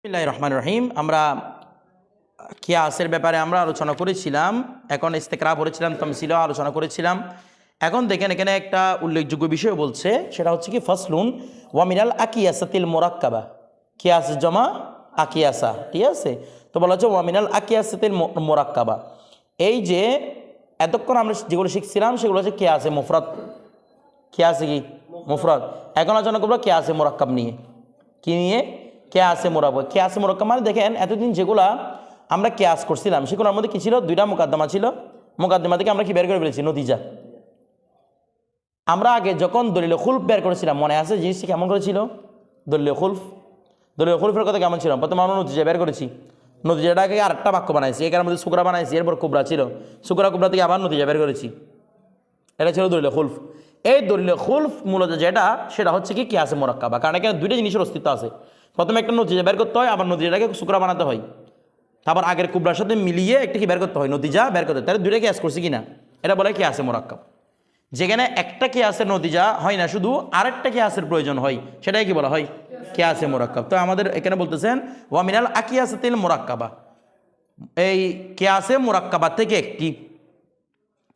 বিসমিল্লাহির রহমানির রহিম। আমরা কিয়াসের ব্যাপারে আমরা আলোচনা করেছিলাম, এখন ইস্তেকরা পড়েছিলাম, তামসিলও আলোচনা করেছিলাম। এখন দেখেন এখানে একটা উল্লেখযোগ্য বিষয় বলছে, সেটা হচ্ছে কি ফাসলুন ওয়ামিনাল আকিয়াসাতিল মোরাক্কাবা, কিয়াস জমা আকিয়াসা, ঠিক আছে। তো বলা হচ্ছে ওয়ামিনাল আকিয়াসাতিল মোরাক্কাবা, এই যে এতক্ষণ আমরা যেগুলো শিখছিলাম সেগুলো হচ্ছে কিয়াসে মুফরাদ, কিয়াসে কি মুফরাদ। এখন আলোচনা করবো কিয়াসে মোরাক্কাব নিয়ে। কি নিয়ে? কিয়াসে মোরাক্কাব। কিয়াসে মোরাক্কাব মানে দেখেন এতদিন যেগুলা আমরা কিয়াস করছিলাম সেগুলোর মধ্যে কি ছিল? দুইটা মুকাদ্দমা ছিল। মুকাদ্দমা থেকে আমরা কি বের করে ফেলেছি? নতিজা। আমরা আগে যখন দলিল খুলফ বের করেছিলাম, মনে আছে জিনিসটি কেমন করেছিল? দলিল খুলফের কথা কেমন ছিল? প্রথমে আমরা নতিজা বের করেছি, নতিজাটাকে আরেকটা বাক্য বানাইছি, এখানের মধ্যে সুকরা বানাইছি, এরপর কুবরা ছিল, কুবরা থেকে আবার নতিজা বের করেছি। এটা ছিল দলিল খুলফ। এই দলিল খুলফ মূলত যেটা, সেটা হচ্ছে কি কিয়াসে মোরাক্কাবা। কারণ এখানে দুইটা জিনিসের অস্তিত্ব আছে। প্রথমে একটা নতিজা বের করতে হয়, আবার নতিজাটাকে সুকরা বানাতে হয়, তারপর আগের কুবরার সাথে মিলিয়ে একটা কি বের করতে হয়? নতিজা বের করতে হয়। তাহলে দুইটা কিয়াস করছি কিনা, এটা বলে কিয়াসে মোরাক্কাব। যেখানে একটা কিয়াসের নতিজা হয় না, শুধু আরেকটা কিয়াসের প্রয়োজন হয়, সেটাই কি বলা হয়? কিয়াসে মোরাক্কাব। তো আমাদের এখানে বলতেছেন ওয়ামিনাল আকিয়াসাতিল মোরাক্কাবা, এই কিয়াসে মোরাক্কাবা থেকে একটি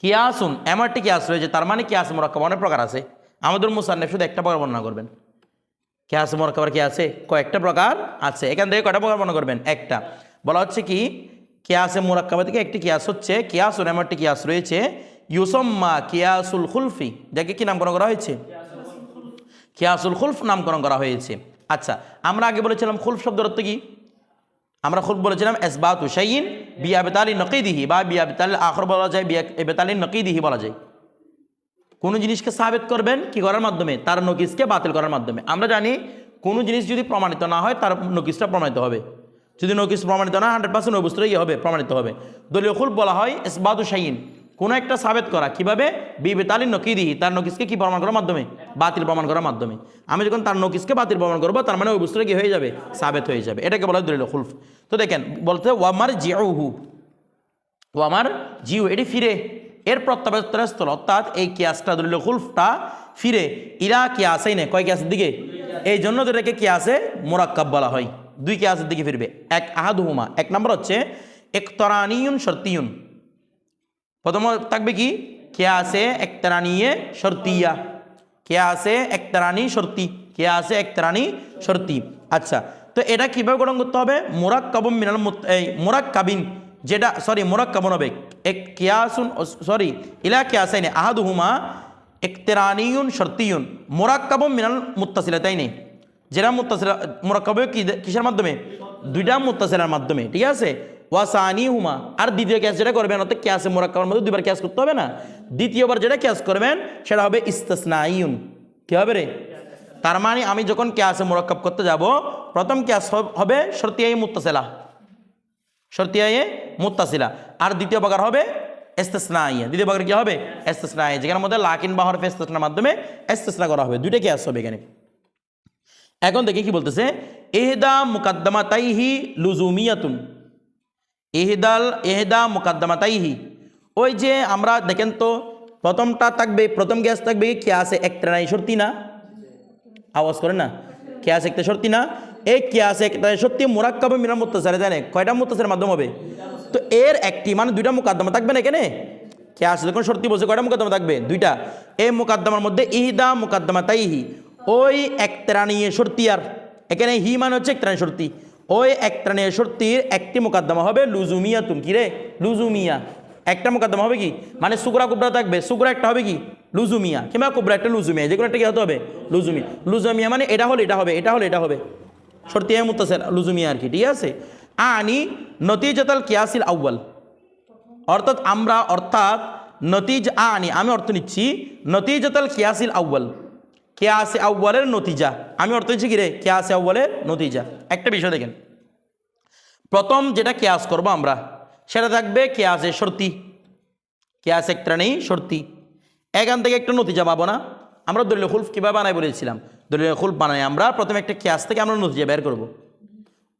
কিয়াসুন, এমন একটি কিয়াস রয়েছে। তার মানে কিয়াসে মোরাক্কাবা অনেক প্রকার আছে। আমাদের মুসান্নিফ শুধু একটা প্রকার বর্ণনা করবেন। কিয়াসে মোরাক্কাবার কি আছে? কয়েকটা প্রকার আছে। এখান থেকে কয়টা প্রকার বর্ণনা করবেন? একটা। বলা হচ্ছে কি কিয়াসে মোরাক্কাবা থেকে একটি কিয়াস হচ্ছে কিয়াসুন, এমন একটি কিয়াস রয়েছে ইউসাম্মা কিয়াসুল খুলফি, যাকে কি নামকরণ করা হয়েছে? কিয়াসুল খুলফ নামকরণ করা হয়েছে। আচ্ছা, আমরা আগে বলেছিলাম খুলফ শব্দের অর্থ কি? আমরা খুলফ বলেছিলাম ইসবাতু শাইইন বিইবতালি নকিদিহি, বা বিইবতাল আখর বলা যায়, বিইবতালি নকিদিহি বলা যায়। কোনো জিনিসকে সাবিত করবেন কি করার মাধ্যমে? তার নকিসকে বাতিল করার মাধ্যমে। আমরা জানি কোনো জিনিস যদি প্রমাণিত না হয় তার নকিসটা প্রমাণিত হবে। যদি নকিস প্রমাণিত না 100% ওই বস্তুটা কি হবে? প্রমাণিত হবে। দলীয় খুলফ বলা হয় ইসবাতু শাইইন, কোনো একটা সাবেত করা। কিভাবে? বিইবতালি নকিদিহি, তার নকিসকে কি প্রমাণ করার মাধ্যমে? বাতিল প্রমাণ করার মাধ্যমে। আমি যখন তার নকিসকে বাতিল প্রমাণ করবো, তার মানে ওই বস্তুটা কি হয়ে যাবে? সাবেত হয়ে যাবে। এটাকে বলা হয় দলীয় খুলফ। তো দেখেন বলতে ওয়ামার জিউহু, ওয়ামার জিউ, এটি ফিরে, এর প্রত্যাবর্তনের স্থল, অর্থাৎ এই কিয়াসটা দলীয় খুলফটা ফিরে ইরা কিয়াসাই নেই, কয় কিয়াসের দিকে? এই জন্য এটাকে কিয়াসে মোরাক্কাব বলা হয়। দুই কিয়াসের দিকে ফিরবে। এক আহাদুহুমা, এক নম্বর হচ্ছে ইকতারানিয়ুন শর্তিয়ুন। প্রথম থাকবে কি? কিয়াসে ইকতারানিয়ে শর্তিয়া, কিয়াসে ইকতারানি শর্তি, কিয়াসে ইকতারানি শর্তি। আচ্ছা, তো এটা কিভাবে গঠন করতে হবে? মুরাক্কাবুম মিনাল মুরাক্কাবিন, যেটা মুরাক্কাবুন হবে এক কিয়াসুন, ইলা কিয়াসাইনে আহাদুহুমা ইকতারানিয়ুন শর্তিয়ুন মুরাক্কাবুম মিনাল মুত্তাসিলাতাইনি, যেটা মুত্তাসিলা মুরাক্কাব কিসের মাধ্যমে? দুইটা মুত্তাসিলার মাধ্যমে, ঠিক আছে। ওয়াসানিহুমা, আর দ্বিতীয় কিয়াস যেটা করবেন, অর্থাৎ কিয়াসে মুরাক্কাবের মধ্যে দুইবার কিয়াস করতে হবে না, দ্বিতীয়বার যেটা কিয়াস করবেন সেটা হবে ইস্তিসনাইয়ুন। কি হবে রে? তার মানে আমি যখন কিয়াসে মুরাক্কাব করতে যাব, প্রথম কিয়াস হবে শর্তিয়ায়ে মুত্তাসিলা, শর্তিয়ায়ে মুত্তাসিলা, আর দ্বিতীয় প্রকার হবে ইস্তিসনাইয়া। দ্বিতীয় প্রকার কি হবে? ইস্তিসনাইয়া, যেখানের মধ্যে লাকিন বা হরফে ইস্তিসনার মাধ্যমে ইস্তিসনা করা হবে। দুইটা কিয়াস হবে এখানে। এখন দেখি কি বলতেছে, ইহদা মুকাদ্দামাতাইহি লুজুমিয়াতুন, ইহদা মুকাদ্দামাতাইহি, ওই যে আমরা দেখেন তো প্রথমটা থাকবে, প্রথম কিয়াস থাকবে কিয়াসে ইকতারানি শর্তি না? আওয়াজ করে না? কিয়াসে ইকতারানি শর্তি না? এই কিয়াসে ইকতারানি শর্তি মুরাক্কাবুম মিনাল মুত্তাসিলা, জানে কয়টা মুত্তাসিলের মাধ্যম হবে? তো এর একটি, মানে দুইটা মুকাদ্দামা থাকবে না এখানে। কিয়াস যখন শর্তি বলছে কয়টা মুকাদ্দামা থাকবে? দুইটা। এই মুকাদ্দামার মধ্যে ইহদা মুকাদ্দামাতাইহি, ওই ইকতারানিয়ে শর্তিয়ার, এখানে হি মানে হচ্ছে ইকতারানি শর্তি, ওই ইকতারানিয়ে শর্তির একটি মুকাদ্দামা হবে লুজুমিয়াতুন। কি রে? লুজুমিয়া। একটা মুকাদ্দামা হবে কি? মানে সুকরা কুবরা থাকবে, সুকরা একটা হবে কি? লুজুমিয়া, কিংবা কুবরা একটা লুজুমিয়া, যেগুলো একটা কি হতে হবে? লুজুমিয়া। লুজুমিয়া মানে এটা হলে এটা হবে, এটা হলে এটা হবে, শর্তিয়া মুত্তাসিলা লুজুমিয়া আর কি, ঠিক আছে। আনি নতিজাতাল কিয়াসিল আউয়াল, অর্থাৎ নতিজ আনি, আমি অর্থ নিচ্ছি নতিজাতাল কিয়াসিল আউয়াল, কিয়াসে আউয়ালের নতিজা। আমি অর্থ নিচ্ছি কি রে? কিয়াসে আউয়ালের নতিজা। একটা বিষয় দেখেন, প্রথম যেটা কিয়াস করব আমরা, সেটা থাকবে কিয়াসে শর্তি, কিয়াসে ইকতারানি শর্তি। এখান থেকে একটা নতিজা পাবো না? আমরা দলীয় খুলফ কীভাবে বানাই বলেছিলাম, দলীয় খুলফ বানাই আমরা প্রথমে একটা কিয়াস থেকে আমরা নতিজা বের করব,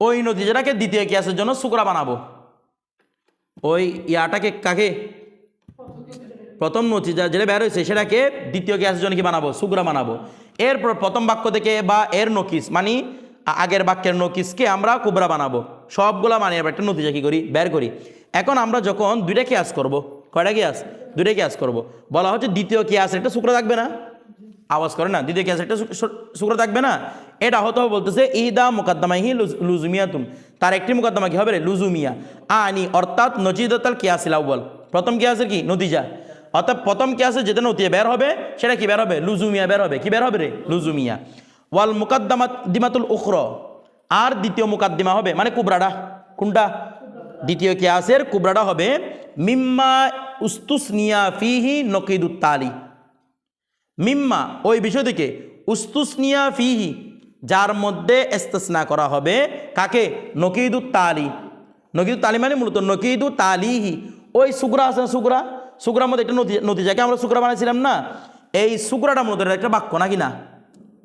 ওই নতিজাটাকে দ্বিতীয় কিয়াসের জন্য সুকরা বানাবো। ওই ইয়াটাকে কাকে? প্রথম নতিজা যেটা বের হয়েছে সেটাকে দ্বিতীয় কিয়াসের জন্য কি বানাবো? সুকরা বানাবো। এরপর প্রথম বাক্য থেকে বা এর নকিস, মানে আগের বাক্যের নকিসকে আমরা কুবরা বানাবো, সবগুলা বানিয়ে একটা নতিজা কী করি, বের করি। এখন আমরা যখন দুইটা কিয়াস করব, কয়টা কিয়াস, দুইটা কিয়াস করব, বলা হচ্ছে দ্বিতীয় কিয়াসের একটা শুকরা থাকবে না, আওয়াজ করে না, দ্বিতীয় কিয়াসের একটা শুকরা থাকবে না, এটা হতে হবে বলতেছে ইদা মুকাদ্দামাহি লুজুমিয়াতুন, তার একটি মুকাদ্দামা কি হবে রে, লুজুমিয়া আনি, অর্থাৎ নজিদাতাল কিয়াসিল আউয়াল, প্রথম কিয়াসের কি নতিজা, অর্থাৎ প্রথম কিয়াসে যেটা নতিজা বের হবে সেটা কি বের হবে, লুজুমিয়া বের হবে, কি বের হবে রে, লুজুমিয়া। ওয়াল মুকাদ্দিমাতুল উখরা, আর দ্বিতীয় মুকাদ্দিমা হবে মানে কুবরাটা, কোনটা, দ্বিতীয় কিয়াসের কুবরাটা হবে মিম্মা উস্তুসনিয়া ফিহি নকিদুত তালি, মিম্মা ওই বিষয় থেকে, উস্তুসনিয়া ফিহি যার মধ্যে ইস্তিসনা করা হবে, কাকে, নকিদুত তালি, নকিদুত তালি মানে মূলত নকিদু তালিহি, ওই সুকরা আছে, সুকরা, সুকরার মধ্যে একটা নতিজাকে আমরা সুকরা বানাইছিলাম না, এই সুকরাটা মূলত একটা বাক্য নাকি না,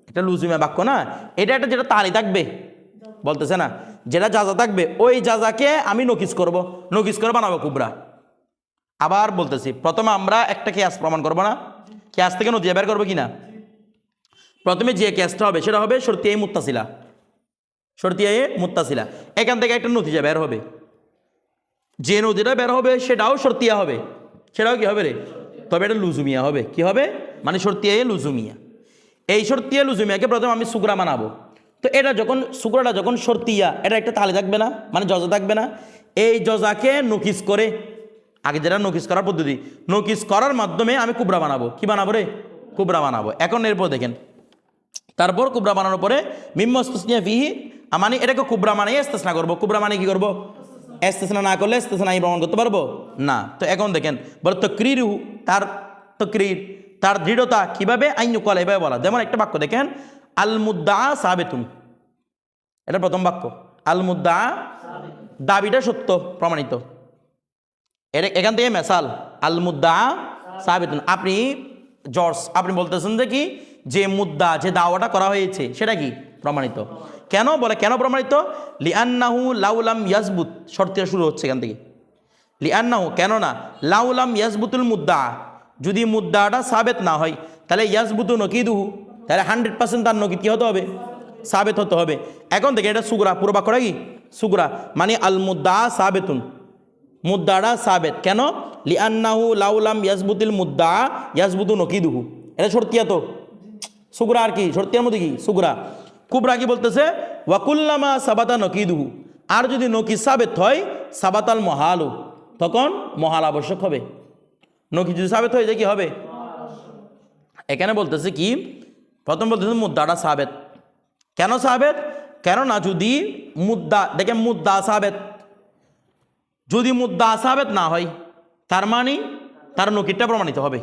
একটা লুজুমিয়া বাক্য না, এটা একটা যেটা তালি থাকবে, বলতেছে না, যেটা জাজা থাকবে ওই জাজাকে আমি নকিস করব, নকিস করে বানাবো কুবরা। আবার বলতেছি, প্রথমে আমরা একটা কেয়াস প্রমাণ করবো না, কেয়াস থেকে নতিজা বের করবো কিনা, প্রথমে যে কেয়াসটা হবে সেটা হবে শর্তিয়া মুত্তাসিলা, শর্তিয়া মুত্তাসিলা, এখান থেকে একটা নতিজা বের হবে, যে নতিজাটা বের হবে সেটাও শর্তিয়া হবে, সেটাও কি হবে রে, তবে এটা লুজুমিয়া হবে, কি হবে মানে শর্তিয়া লুজুমিয়া। এই শর্তিয়া লুজুমিয়াকে প্রথমে আমি সুকরা বানাবো, তো এটা যখন সুকরাটা যখন শর্তিয়া, এটা একটা তালি থাকবে না মানে জজা থাকবে না, এই জজাকে নকিস করে, আগে যেটা নকিস করার পদ্ধতি, নকিস করার মাধ্যমে আমি কুবরা বানাবো, কি বানাবো রে, কুবরা বানাবো। এখন এরপর দেখেন, তারপর কুবরা বানানোর পরে মিম্মা ইস্তিসনিয়া ফিহি, মানে এটাকে কুবরা মানে ইস্তিসনা করবো, কুবরা মানে কি করবো, ইস্তিসনা না করলে ইস্তিসনা আমি প্রমাণ করতে পারবো না। তো এখন দেখেন বলে তকরিরু, তার তকরির, তার দৃঢ়তা কিভাবে, আইনু কলা এভাবে বলা, যেমন একটা বাক্য দেখেন, আল মুদ্দা সাবেতুন, এটা প্রথম বাক্য, আল মুদ্দা দাবিটা সত্য প্রমাণিত, এখান থেকে মেসাল আল মুদ্দা সাবেতুন, আপনি জর্জ আপনি বলতেছেন যে কি, যে মুদ্দা যে দাওয়াটা করা হয়েছে সেটা কি প্রমাণিত, কেন বলে, কেন প্রমাণিত, লিআন্নাহু লাউলাম ইয়াজবুত, শর্তে শুরু হচ্ছে এখান থেকে, লিআন্নাহু কেননা, লাউলাম ইয়াজবুতুল মুদ্দা, যদি মুদ্দাটা সাবেত না হয় তাহলে ইয়াজবুতু নকিদুহু, তাহলে 100% তার নকিদ কি হতে হবে, সাবেত হতে হবে। এখন দেখে এটা সুগরা, পুরো বাক্যটা কি সুগরা, মানে আল মুদ্দা সাবেতুন, মুদ্দাটা সাবেত, কেন, লিআন্নাহু লাউলাম ইয়াজবুতুল মুদ্দা ইয়াজবুতু নকিদুহু, এটা শর্তিয়া তো সুগরা, আর কি শর্তিয়ার মধ্যে কি সুগরা। কুবরা কি বলতেছে, ওয়াকুল্লামা সাবাতা নকিদুহু, আর যদি নকিদ সাবেত হয়, সাবাতাল মহালু, তখন মহাল আবশ্যক হবে, নকিদ যদি সাবেত হয়ে যায় কি হবে, এখানে বলতেছে কি, প্রথম বলতেছে মুদ্দাটা সাবেত, কেন সাবেত, কেননা যদি মুদ্দা, দেখেন মুদ্দা সাবেত, যদি মুদ্দা সাবেত না হয় তার মানে তার নকিদটা প্রমাণিত হবে,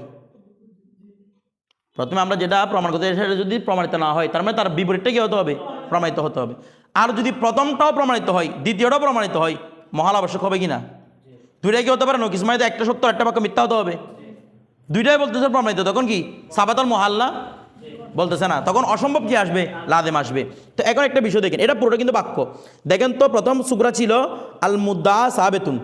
প্রথমে আমরা যেটা প্রমাণ করতে সেটা যদি প্রমাণিত না হয় তার মানে তার বিপরীতটা কি হতে হবে, প্রমাণিত হতে হবে। আর যদি প্রথমটাও প্রমাণিত হয় দ্বিতীয়টাও প্রমাণিত হয়, মহাল আবশ্যক হবে কিনা, দুইটাই কি হতে পারে, নকিস মানে একটা সত্য একটা বাক্য মিথ্যা হতে হবে, দুইটাই বলতেছে প্রমাণিত, তখন কি সাবাতাল মহাল্লা বলতেছে না, তখন অসম্ভব কি আসবে, লাদেম আসবে। তো এখন একটা বিষয় দেখেন, এটা পুরোটা কিন্তু বাক্য, দেখেন তো প্রথম সুগরা ছিল আল মুদ্দা সাবেতুন,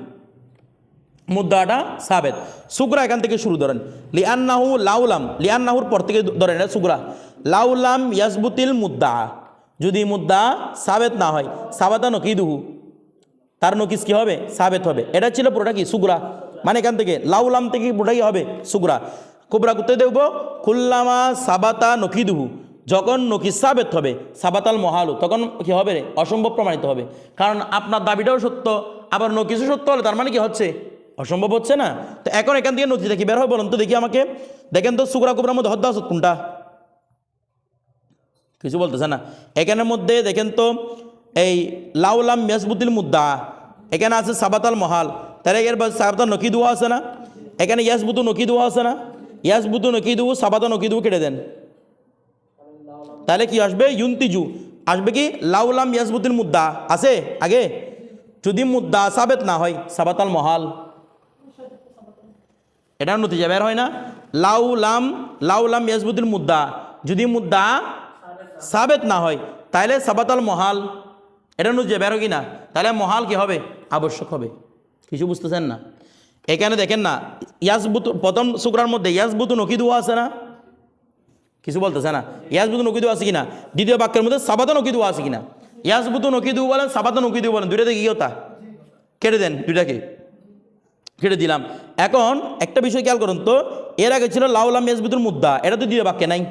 মুদ্দাটা সাবেত, সুগরা এখান থেকে শুরু ধরেন, লিআন্নাহু লাউলাম, লিআন্নাহুর পর থেকে ধরেন এটা সুগরা, লাউলাম ইয়াজবুতিল মুদ্দা, যদি মুদ্দা সাবেত না হয়, সাবাতা নকিদুহু, তার নকিস কি হবে, সাবেত হবে, এটা ছিল পুরোটা কি সুগরা, মানে এখান থেকে লাউলাম থেকে পুরোটা কি হবে সুগরা। কুবরা করতে দেখব, কুল্লামা সাবাতা নকিদুহু, যখন নকিস সাবেত হবে, সাবাতাল মহালু, তখন কি হবে, অসম্ভব প্রমাণিত হবে, কারণ আপনার দাবিটাও সত্য আবার নকিসও সত্য হলে তার মানে কি হচ্ছে, অসম্ভব হচ্ছে না। তো এখন এখান থেকে নতিজা কি বের হয় বলুন তো দেখি আমাকে, দেখেন তো সুগরা কুবরার মধ্যে হদ্দা আসত কোনটা, কিছু বলতেছে না। এখানের মধ্যে দেখেন তো এই লাউলাম ইয়াজবুতিল মুদ্দা, এখানে আছে সাবাতাল মহাল, তাহলে এর সাবাতাল নকিদুহু আছে না, এখানে ইয়াজবুতু নকিদুহু আছে না, ইয়াজবুতু নকিদুহু সাবাতা নকিদুহু কেটে দেন, তাহলে কি আসবে, ইউনতিজু আসবে কি, লাউলাম ইয়াজবুতিল মুদ্দা আছে আগে, যদি মুদ্দা সাবেত না হয়, সাবাতাল মহাল, এটা নতিজা বের হয় না, লাউলাম ইয়াজবুতিল মুদ্দা, যদি মুদ্দা সাবেত না হয় তাহলে সাবাতাল মহাল, এটা নতিজা বের হয় কি না, তাহলে মহাল কি হবে, আবশ্যক হবে। কিছু বুঝতেছেন না, এখানে দেখেন না, ইয়াজবুতু প্রথম সুগরার মধ্যে ইয়াজবুতু নকিদুহু আছে না, কিছু বলতেছে না, ইয়াজবুতু নকিদুহু আছে কিনা, দ্বিতীয় বাক্যের মধ্যে সাবাতা নকিদুহু আছে কিনা, ইয়াসবুতু নকিদু বলেন, সাবাতা নকিদু বলেন, দুইটাতে কি হতা কেটে দেন, দুইটাকে কেটে দিলাম। এখন একটা বিষয় খেয়াল করুন তো, এর আগে ছিল লাউলাম ইয়াসবুতুল মুদ্দা, এটা তো দ্বিতীয় বাক্যে নাই,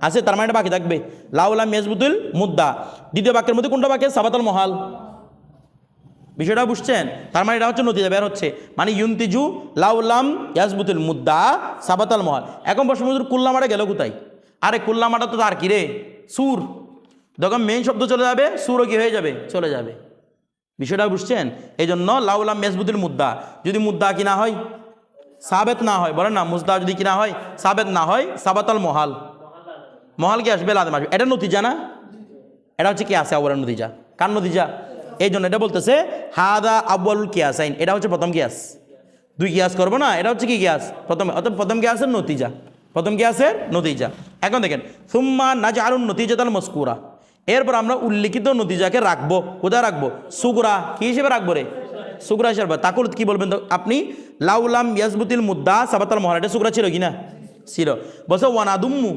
আছে, তার মানে এটা বাকি থাকবে লাউলাম ইয়াসবুতুল মুদ্দা। দ্বিতীয় বাক্যের মধ্যে কোনটা বাক্যে? সাবাতাল মহাল। বিষয়টা বুঝছেন? তার মানে এটা হচ্ছে নতিজা বের হচ্ছে, মানে ইউনতিজু লাউলাম ইয়াসবুতুল মুদ্দা সাবাতাল মহাল। এখন প্রশ্ন হচ্ছে কুল্লামাটা গেল কোথায়? আরে কুল্লামাটা তো তার কি রে, সুর। যখন মেইন শব্দ চলে যাবে সুরও কি হয়ে যাবে? চলে যাবে। বিষয়টা বুঝছেন? এই জন্য লাউলাম ইয়াসবুতুল মুদ্দা, যদি মুদ্দা কি না হয়, সাবেত না হয়, বলেন না, মুদ্দা যদি কি না হয়, সাবেত না হয়, সাবাতাল মহাল। মহাল কি আসবে? লাদেম আসবে। এটা নতিজা না? এটা হচ্ছে কি আছে আউয়ালের নতিজা। কার নতিজা? এই জন্য এটা বলতেছে হাদা আউয়ালুল কিয়াসাইন, এটা হচ্ছে প্রথম কিয়াস। দুই কিয়াস করবো না, এটা হচ্ছে কি কিয়াস? প্রথম, অর্থাৎ প্রথম কিয়াসের নতিজা, প্রথম কিয়াসের নতিজা। এখন দেখেন সুম্মা নাজআলুন নতিজাতাল মাযকুরা, এরপর আমরা উল্লিখিত নতিজাকে রাখবো, কোথায় রাখবো? সুগরা। কি হিসেবে রাখবো রে? সুগরা হিসেবে। তাকুল কি বলবেন তো আপনি? লাউলাম ইয়াসবুতিল মুদ্দা সাবাতাল মহাল, এটা সুগরা ছিল কি না? ছিল। বলছে ওয়ানাদুম্মু,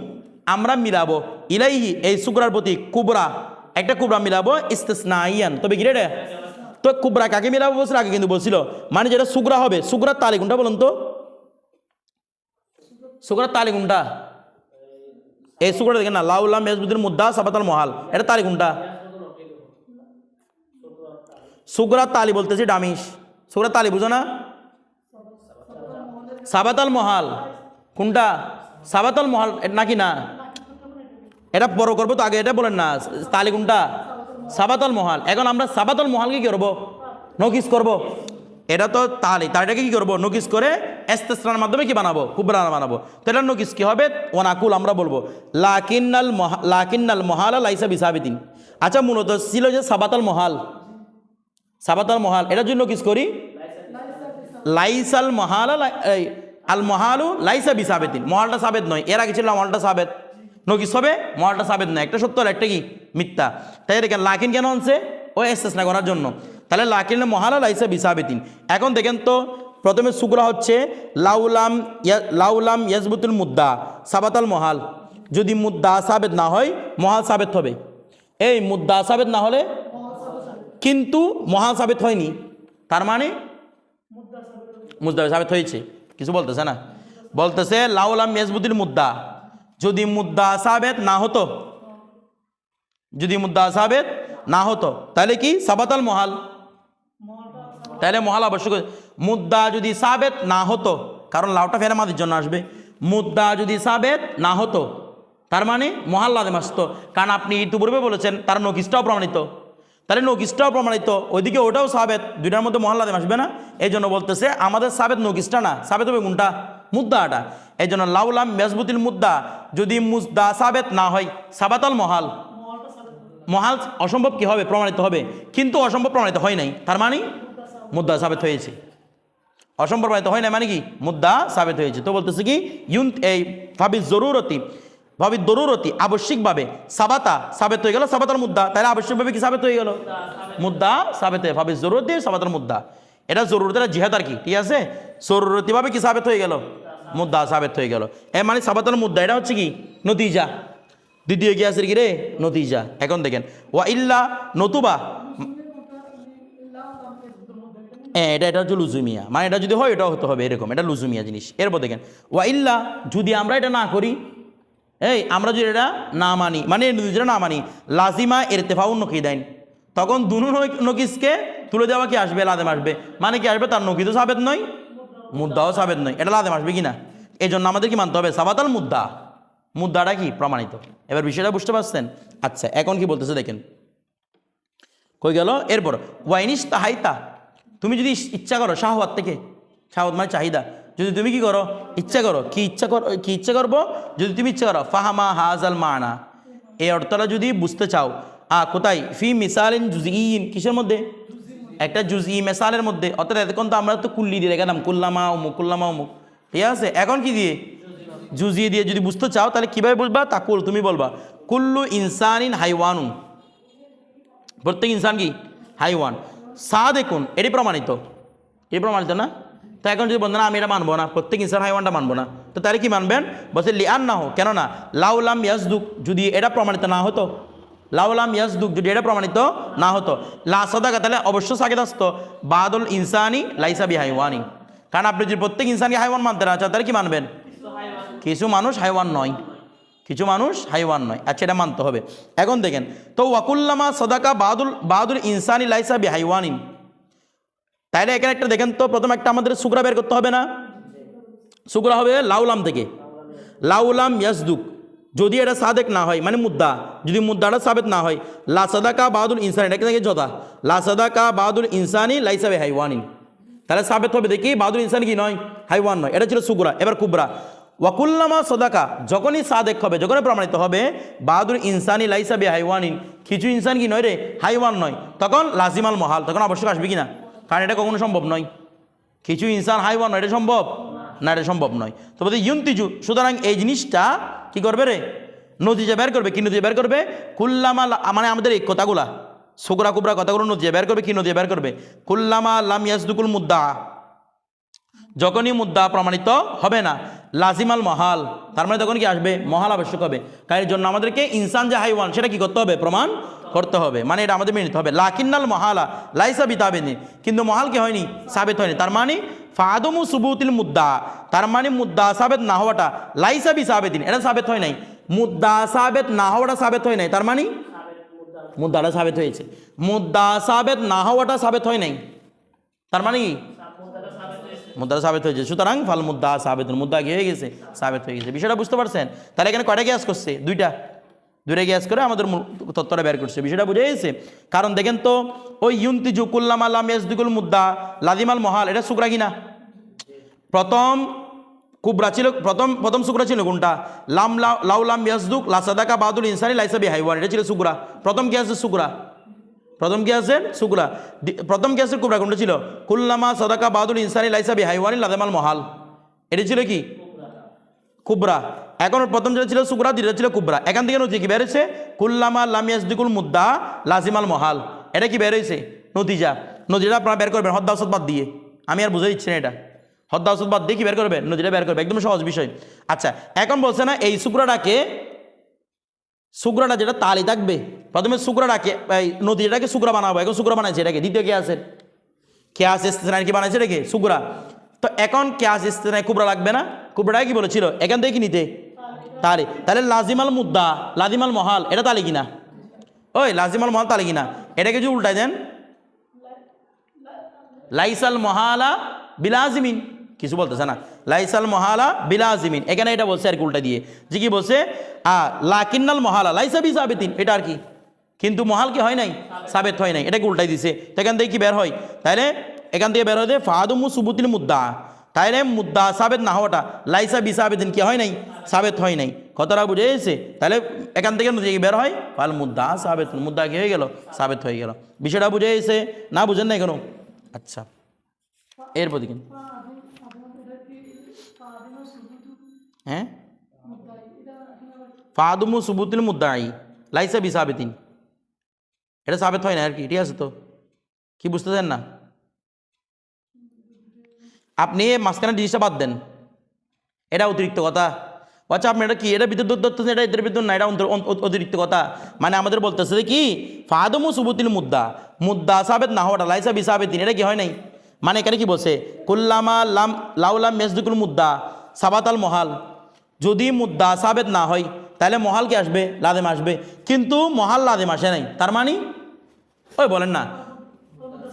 আমরা মিলাবো ইলাইহি, এই সুগরার প্রতি কুবরা, একটা কুবরা মিলাবো ইস্তিসনাইয়ান, তবে কি রে? তো কুবরা কাকে মিলাবো বলছিল আগে কিন্তু বলছিল, মানে যেটা সুগরা হবে, সুগরার তালি কোনটা বলুন তো? সুগরার তালি কোনটা? এই সুগরা দেখেন না, লাউলাম ইয়াসবুতিল মুদ্দা সাবাতাল মহাল, এটা তালি কোনটা? সুগরার তালি বলতেছি ডামিশ, সুগরার তালি বুঝো না? সাবাতাল মহাল কোনটা? সাবাতাল মহাল নাকি না? এটা বড় করবো তো আগে এটা বলেন না, তালি কোনটা? সাবাতাল মহাল। এখন আমরা সাবাতাল মহালকে কি করবো? নকিস করব। এটা তো তালি, তালিটাকে কি করবো? নকিস করে ইস্তিসনার মাধ্যমে কি বানাবো? কুবরা বানাবো। তো এটা নকিস কি হবে? ওয়ানাকুল, আমরা বলবো লাকিন্নাল মহালা লাইসা বিসাবিতিন। আচ্ছা, মূলত ছিল যে সাবাতাল মহাল, সাবাতাল মহাল, এটার জন্য নকিস করি লাইসাল মহালা, আল মহালু লাইসা বিসাবিতিন, মহালটা সাবেত নয়। এর আগে ছিল মহালটা সাবেত, নকিস হবে মহালটা সাবেত নয়, একটা সত্য আর একটা কি মিথ্যা। তাই দেখেন লাকিন কেন আনছে? ও ইস্তিসনা করার জন্য। তাহলে লাকিন মহালা লাইসা বিসাবিতিন। এখন দেখেন তো, প্রথমে সুগরা হচ্ছে লাউলাম ইয়াসবুতুল মুদ্দা সাবাতাল মহাল, যদি মুদ্দা সাবেত না হয় মহাল সাবেত হবে। এই মুদ্দা সাবেত না হলে কিন্তু মহাল সাবেত হয়নি, তার মানে মুদ্দা সাবেত হয়েছে। কিছু বলতেছে না? বলতেছে লাউলাম ইয়াসবুতুল মুদ্দা, যদি মুদ্দা সাবেত না হতো, যদি মুদ্দা সাবেত না হতো তাহলে কি? সাবাতাল মহাল, তাহলে মহাল আবশ্যক। মুদ্দা যদি সাবেত না হতো, কারণ লাউটা ফেরা মাদির জন্য আসবে, মুদ্দা যদি সাবেত না হতো তার মানে মহাল লাদেম আসতো। কারণ আপনি ইতিপূর্বে বলেছেন তার নকিসটাও প্রমাণিত, তাহলে নকিসটাও প্রমাণিত, ওইদিকে ওটাও সাবেত, দুইটার মধ্যে মহাল লাদেম আসবে না। এই জন্য বলতেছে আমাদের সাবেত নকিসটা না, সাবেত হবে কোনটা? মুদ্দাটা। এই জন্য লাউলাম ইয়াসবুতিল মুদ্দা, যদি মুদ্দা সাবেত না হয় সাবাতাল মহাল, মহাল অসম্ভব কি হবে? প্রমাণিত হবে, কিন্তু অসম্ভব প্রমাণিত হয় নাই, তার মানে মুদ্দা সাবেত হয়েছে। অসম্ভব প্রমাণিত হয় না মানে কি? মুদ্দা সাবেত হয়েছে। তো বলতেছে কি এই ভাবি দরুরতি আবশ্যিকভাবে সাবাতা সাবেত হয়ে গেল, সাবাতাল মুদ্দা, তাহলে আবশ্যিকভাবে কি সাবেত হয়ে গেল? মুদ্দা সাবেত হয়ে ভাবি জরুরতি সাবাতাল মুদ্দা, এটা জরুরতের জিহাদ আর কি, ঠিক আছে? জরুরতিভাবে কি সাবেত হয়ে গেল? মুদ্দা সাবেত হয়ে গেল। এ মানে সাবাতাল মুদ্দা, এটা হচ্ছে কি? নতিজা। দ্বিতীয় কি আছে কি রে? নতিজা। এখন দেখেন ওয়া ইল্লা, নতুবা, এটা হচ্ছে লুজুমিয়া, মানে এটা যদি হয় এটাও হতে হবে এরকম, এটা লুজুমিয়া জিনিস। এরপর দেখেন ওয়া ইল্লা, যদি আমরা এটা না করি, আমরা যদি এটা না মানি, মানে যেটা না মানি, লাজিমা ইরতিফাউন নকিদাইন, তখন দুনু নকিসকে তুলে দেওয়া কি আসবে? লাদেম আসবে। মানে কি আসবে? তার নকিদও সাবেত নয়, মুদ্দাও সাবেত নয়, এটা লাদেম আসবে কি না? এই জন্য আমাদের কি মানতে হবে? সাবাতাল মুদ্দা, মুদ্দাটা কি প্রমাণিত। এবার বিষয়টা বুঝতে পারছেন? আচ্ছা, এখন কি বলতেছে দেখেন, কই গেল? এরপর ওয়াইনিস তাহাইতা, তুমি যদি ইচ্ছা করো শাহওয়াত থেকে, শাহওয়াত মানে চাহিদা, যদি তুমি কি করো? ইচ্ছা করো, কি ইচ্ছা করবো? যদি তুমি ইচ্ছা করো ফাহামা হাজাল মানা, এই অর্থটা যদি বুঝতে চাও, কোথায়? ফি মিসালিন জুজইন, কিসের মধ্যে? একটা জুজই মেসালের মধ্যে। অর্থাৎ এতক্ষণ তো আমরা তো কুল্লি দিয়ে রেখেলাম, কুল্লামা অমুক, ঠিক আছে? এখন কি দিয়ে? জুজিয়ে দিয়ে যদি বুঝতে চাও, তাহলে কিভাবে বুঝবা? তাকুল, তুমি বলবা কুল্লু ইনসানিন হাইওয়ানুন, প্রত্যেক ইনসান কি? হাইওয়ান। সাদেকুন, এটি প্রমাণিত, এটি প্রমাণিত না? তো এখন যদি বলতেন আমি এটা মানবো না, প্রত্যেক ইনসান হাইওয়ানটা মানবো না, তো তাহলে কি মানবেন? বলছে লিআন না হো, কেননা লাউলাম ইয়াসদুক, যদি এটা প্রমাণিত না হতো, লাউলাম ইয়াসদুক যদি এটা প্রমাণিত না হতো, লা সাদাকা তাহলে অবশ্য সাকিত আসতো বাদুল ইনসানি লাইসা বিহাইওয়ানি। কারণ আপনি যদি প্রত্যেক ইনসানকে হাইওয়ান মানতে না চান তাহলে কি মানবেন? কিছু মানুষ হাইওয়ান নয়, কিছু মানুষ হাইওয়ান নয়। আচ্ছা, এটা মানতে হবে। এখন দেখেন তো ওয়াকুল্লামা সাদাকা বাদুল ইনসানি লাইসা বিহাইওয়ানিন, তাইলে এখানে একটা দেখেন তো, প্রথম একটা আমাদের সুগরা বের করতে হবে না? সুগরা হবে লাউলাম থেকে, লাউলাম ইয়াসদুক যদি এটা সাদেক না হয়, মানে মুদ্দা, যদি মুদ্দাটা সাবেত না হয়, লা সাদাকা বাদুল ইনসানি, এটা থেকে জদা, লা সাদাকা বাদুল ইনসানি লাইসা বিহাইওয়ানিন, তাহলে সাবেত হবে দেখি বাদুল ইনসানি কি নয়, হাইওয়ান নয়। এটা ছিল সুগরা। এবার কুবরা, ওয়াকুল্লামা সাদাকা যখনই সাদেক হবে, যখনই প্রমাণিত হবে বাদুল ইনসানি লাইসা বিহাইওয়ানিন, কিছু ইনসান কি নয় রে, হাইওয়ান নয়, তখন লাজিমাল মহাল, তখন অবশ্যই আসবে কিনা? কারণ এটা কখনো সম্ভব নয়, কিছু ইনসান হাইওয়ান নয়, এটা সম্ভব না, এটা সম্ভব নয়। তো বলতে ইউন্তিজু, সুতরাং এই জিনিসটা কি করবে রে, নতিজা বের করবে। কি নতিজা বের করবে? কুল্লামা, মানে আমাদের এই কথাগুলা সুগরা কুবরা কথাগুলো নতিজা বের করবে। কি নতিজা বের করবে? কুল্লামা লাম ইয়াসদুকুল মুদ্দা, যখনই মুদ্দা প্রমাণিত হবে না, লাজিমাল মহাল, তার মানে তখন কি আসবে? মহাল আবশ্যক হবে। কারণ এর জন্য আমাদেরকে ইনসান যে হাইওয়ান সেটা কি করতে হবে? প্রমাণ করতে হবে, মানে এটা আমাদের মেনে নিতে হবে। লাকিন্নাল মহালা লাইসা বিতাবেনি, কিন্তু মহাল কি হয়নি? সাবেত হয়নি। তার মানে ফাদমু সুবুতিল মুদ্দা, তার মানে মুদ্দা সাবেত না হওয়াটা লাইসা বি সাবেতিন, এটা সাবেত হয় নাই। মুদ্দা সাবেত না হওয়াটা সাবেত হয় নাই, তার মানে মুদ্দাটা সাবেত হয়েছে। মুদ্দা সাবেত না হওয়াটা সাবেত হয় নাই, তার মানে কি? মুদ্দা সাবেত হয়েছে। সুতরাং ফাল মুদ্দা সাবেত, মুদ্দা কি হয়ে গেছে? সাবেত হয়ে গেছে। বিষয়টা বুঝতে পারছেন? তাহলে এখানে কয়টা গ্যাস করছে? দুইটা গ্যাস করে আমাদের তত্ত্বটা বের করছে। বিষয়টা বুঝে গেছে? কারণ দেখেন তো, ওই ইউন্তিজু কুল্লামা লাম ইয়াসদুকুল মুদ্দা লাজিমাল মহাল, এটা সুগরা কিনা? প্রথম কুবরা ছিল, প্রথম সুগরা ছিল কোনটা? লাউলাম ইয়াসদুক লা সাদাকা বাদুল ইনসানি লাইসা বিহাইওয়ান, এটা ছিল সুগরা। প্রথম কি আছে? সুগরা। প্রথম কি আছে? সুগরা। প্রথম কি আছে? কুবরা। কোনটা ছিল? কুল্লামা সাদাকা বাদুল ইনসানি লাইসা বিহাইওয়ানি লাজিমাল মহাল, এটা ছিল কি? কুবরা। এখন প্রথম যেটা ছিল সুগরা, দ্বিতীয় ছিল কুবরা। এখান থেকে নতিজা কি বের হয়েছে? কুল্লামা লাম ইয়াসদুকুল মুদ্দা লাজিমাল মহাল, এটা কি বের হয়েছে? নতিজা। নতিজাটা আপনারা বের করবেন হদ্দা ওসদ বাদ দিয়ে, আমি আর বুঝে দিচ্ছি না এটা। হদ্দা ওসদ বাদ দিয়ে কি বের করবেন? নতিজা বের করবে, একদম সহজ বিষয়। আচ্ছা, এখন বলছে না এই সুগরাটা যেটা তালি থাকবে, প্রথমে সুগরাটাকে এই নতিজাটাকে সুগরা বানাবো, এখন সুগরা বানাইছে এটাকে, দ্বিতীয় কে আছে? ইস্তেনায় কি বানাইছে এটাকে? সুগরা। তো এখন ইস্তেনায় কুবরা লাগবে না? কুবরাটা কি বলেছিল? এখান থেকে কি নিতে? তালি। তাহলে লাজিমাল মুদ্দা লাজিমাল মহাল, এটা তালি কিনা? ওই লাজিমাল মহাল তালি কিনা? এটাকে যদি উল্টাই দেন, লাইসাল মহালা বিলাজিমিন, কিছু বলতেছে না, লাইসাল মহালা বিলাজিমিন, এখানে এটা বলছে আর কি উল্টা দিয়ে, যে কি বলছে? লাকিন্নাল মহালা লাইসা বি সাবেতিন, এটা আর কি, কিন্তু মহাল কি হয় নাই? সাবেত হয় নাই, এটাকে উল্টাই দিছে। তো এখান থেকে কি বের হয়? তাহলে এখান থেকে বের হয় ফাদুমু সুবুতিল মুদ্দা, তাইলে মুদ্দা সাবেত না হওয়াটা লাইসা বি সাবেতিন কি হয় নাই? সাবেত হয় নাই। কথাটা বুঝে গেছে? তাহলে এখান থেকে বের হয় ফাল মুদ্দা সাবেত, মুদ্দা কি হয়ে গেল? সাবেত হয়ে গেল। বিষয়টা বুঝে গেছে না? বুঝেন না কেন? আচ্ছা, এরপর দেখেন, হ্যাঁ, ফাদুমু সুবুতিল মুদ্দাই লাইসা বি সাবেতিন, এটা সাবেত হয় না আর কি। ঠিক আছে? তো কি বুঝতেছেন না? আপনি মাঝখানে জিনিসটা বাদ দেন, এটা অতিরিক্ত কথা। আচ্ছা, আপনি এটা কি, এটা বিদ্যুৎ ধরতেছেন, এটা এদের বিদ্যুৎ না, এটা অতিরিক্ত কথা। মানে আমাদের বলতেছে যে কি ফাদুমু সুবুতিল মুদ্দা সাবেত না হওয়াটা লাইসা বি সাবেতিন, এটা কি হয় নাই? মানে এখানে কি বলছে? কুল্লামা লাউলাম ইয়াসদুকুল মুদ্দা সাবাতাল মহাল, যদি মুদ্দা সাবেত না হয় তাহলে মহাল কি আসবে? লাদেম আসবে, কিন্তু মহাল লাদেম আসে নাই, তার মানে ওই বলেন না,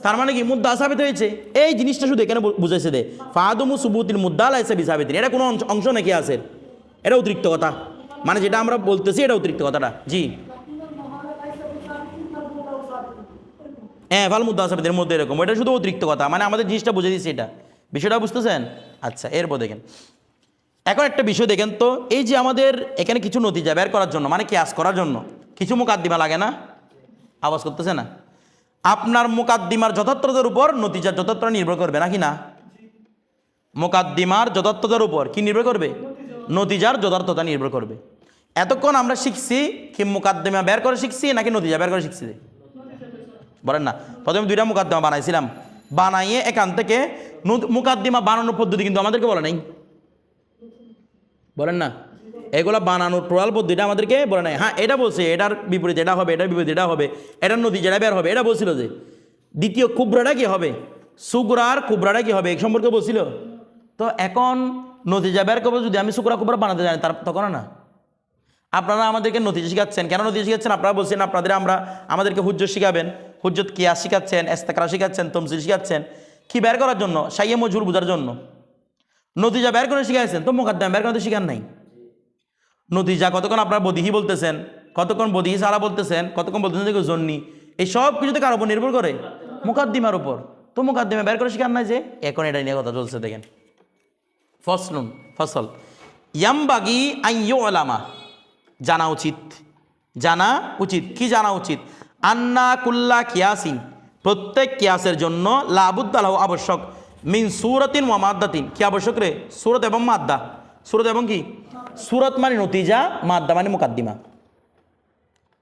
তার মানে কি মুদ্দা সাবেত হয়েছে। এই জিনিসটা শুধু এখানে বুঝাইছে দে, ফাদুমু সুবুতিল মুদ্দা লাইসা বি সাবেতিন, এটা কোনো অংশ নাকি আছে? এটা অতিরিক্ত কথা, মানে যেটা আমরা বলতেছি এটা অতিরিক্ত কথাটা। জি হ্যাঁ, ফাল মুদ্দা সাবেতের মধ্যে এরকম, এটা শুধু অতিরিক্ত কথা, মানে আমাদের জিনিসটা বুঝে দিচ্ছি, এটা বিষয়টা বুঝতেছেন? আচ্ছা, এরপর দেখেন, এখন একটা বিষয় দেখেন তো, এই যে আমাদের এখানে কিছু নতিজা বের করার জন্য, মানে কিয়াস করার জন্য কিছু মুকাদ্দিমা লাগে না? আওয়াজ করতেছে না? আপনার মুকাদ্দিমার যথার্থতার উপর নতিজার যথার্থতা নির্ভর করবে নাকি না? মুকাদ্দিমার যথার্থতার উপর কি নির্ভর করবে? নতিজার যথার্থতা নির্ভর করবে। এতক্ষণ আমরা শিখছি কি মুকাদ্দিমা বের করে শিখছি নাকি নতিজা বের করে শিখছি? বলেন না। প্রথমে দুইটা মুকাদ্দিমা বানাইছিলাম, বানাইয়ে এখান থেকে মুকাদ্দিমা বানানোর পদ্ধতি কিন্তু আমাদেরকে বলে নাই, বলেন না। এগুলো বানানোর টোটাল পদ্ধতিটা আমাদেরকে বলে নাই। হ্যাঁ, এটা বলছে এটার বিপরীত এটা হবে, এটার বিপরীত এটা হবে, এটার নদী যেটা বের হবে এটা বলছিল। যে দ্বিতীয় কুবরাটা কি হবে, সুগরার কুবরাটা কি হবে, এক সম্পর্কে বলছিল। তো এখন নতিজা বের করবো যদি আমি সুগরা কুবরা বানাতে জানি, তার তখন না আপনারা আমাদেরকে নতিজা শিখাচ্ছেন। কেন নতিজা শিখাচ্ছেন? আপনারা বলছেন আমাদেরকে হুজ্জত শিখাবেন, হুজ্জত কিয়াস শিখাচ্ছেন, ইস্তেকরা শিখাচ্ছেন, তমসিল শিখাচ্ছেন। কি বের করার জন্য? সাইয়ে মজহুর বোঝার জন্য। নতিজা বের করে শিখাইছেন, তো মুকাদ্দামা বের করতে শিখান নাই। নতিজা কতক্ষণ আপনারা বদিহি বলতেছেন, কতক্ষণ বদিহি সারা বলতেছেন, কতক্ষণ বলতেছেন দেখো জন্নি, এই সব কিছুতে কার উপর নির্ভর করে? মুকাদ্দিমার উপর। তো মুকাদ্দিমা বের করে শিখান নাই যে, এখন এটা নিয়ে কথা চলছে। দেখেন ফসল ইয়ামবাগি আইয়ো আলামা, জানা উচিত, জানা উচিত। কি জানা উচিত? আন্না কুল্লা কিয়াসিন, প্রত্যেক কিয়াসের জন্য লাবুদ্দালাহ আবশ্যক, মিন সুরতিন ওয়া মাদ্দাতিন, কি আবশ্যক রে? সুরত এবং মাদ্দা। সুরত এবং কি? সুরত মানে নতিজা, মাদ্দা মানে মুকাদ্দিমা।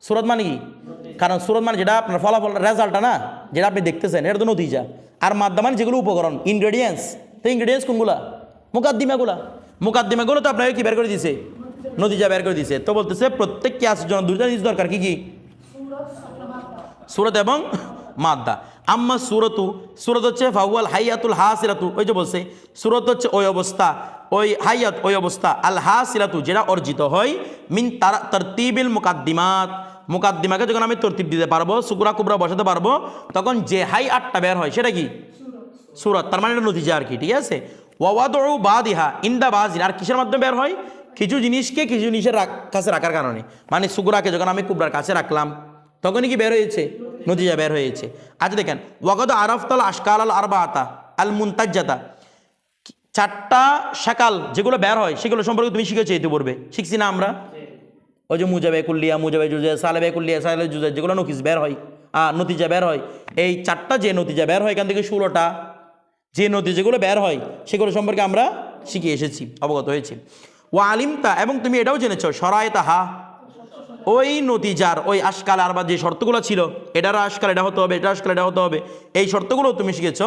সুরত মানে কি? কারণ সুরত মানে যেটা আপনার ফলাফল, রেজাল্টটা না, যেটা আপনি দেখতেছেন, এটা তো নতিজা। আর মাদ্দা মানে যেগুলো উপকরণ, ইনগ্রেডিয়েন্টস। তো ইনগ্রেডিয়েন্টস কোনগুলা? মুকাদ্দিমাগুলো তো আপনাকে কি বের করে দিছে? নতিজা বের করে দিছে। তো বলতেছে প্রত্যেক কিয়াসের জন্য দুইটা জিনিস দরকার। কি কি? সুরত এবং মাদ্দা। আম্মা সুরত হচ্ছে ফাহুয়াল হাইয়াতুল হাসিলাতু, ওই যে বলছে সুরত হচ্ছে ওই অবস্থা, ওই হাইয়াত ওই অবস্থা, আল হাসিলাতু যেটা অর্জিত হয়, মিন তারতিবিল মুকাদ্দিমাত, মুকাদ্দিমাকে যখন আমি তরতিব দিতে পারবো, সুকুরা কুবরা বসাতে পারবো, তখন যে হাই আটটা বের হয় সেটা কি? সুরত। তার মানে এটা নতিজা আর কি। ঠিক আছে। ওয়াওয়াদউ বাদিহা ইনদা বাজিন, আর কিসের মাধ্যমে বের হয়? কিছু জিনিসকে কিছু জিনিসের কাছে রাখার কারণে। মানে সুকুরাকে যখন আমি কুবরার কাছে রাখলাম, তখনই কি বের হয়েছে? নতিজা বের হয়েছে। আচ্ছা দেখেন, ওয়াকদ আরাফতাল আশকাল আল আরবাআতা আল মুনতাজ্জাতা, চারটা শাকাল যেগুলো বের হয় সেগুলো সম্পর্কে তুমি শিখেছো ইতিপূর্বে, শিখছি না আমরা? ওই যে মুজাবে কুল্লিয়া, মুজাবে জুজে, সালেবে কুল্লিয়া, সালে জুজে, যেগুলো নকিস বের হয়, নতিজা বের হয়। এই চারটা যে নতিজা বের হয়, এখান থেকে 16টা যে নতিজাগুলো বের হয় সেগুলো সম্পর্কে আমরা শিখে এসেছি, অবগত হয়েছি। ওয়া আলিমতা, এবং তুমি এটাও জেনেছ, সরায়তাহা, ওই নতিজার ওই আশকাল আরবা যে শর্তগুলো ছিল, এটার আশকাল এটা হতে হবে, এটা আশকাল এটা হতে হবে, এই শর্তগুলো তুমি শিখেছ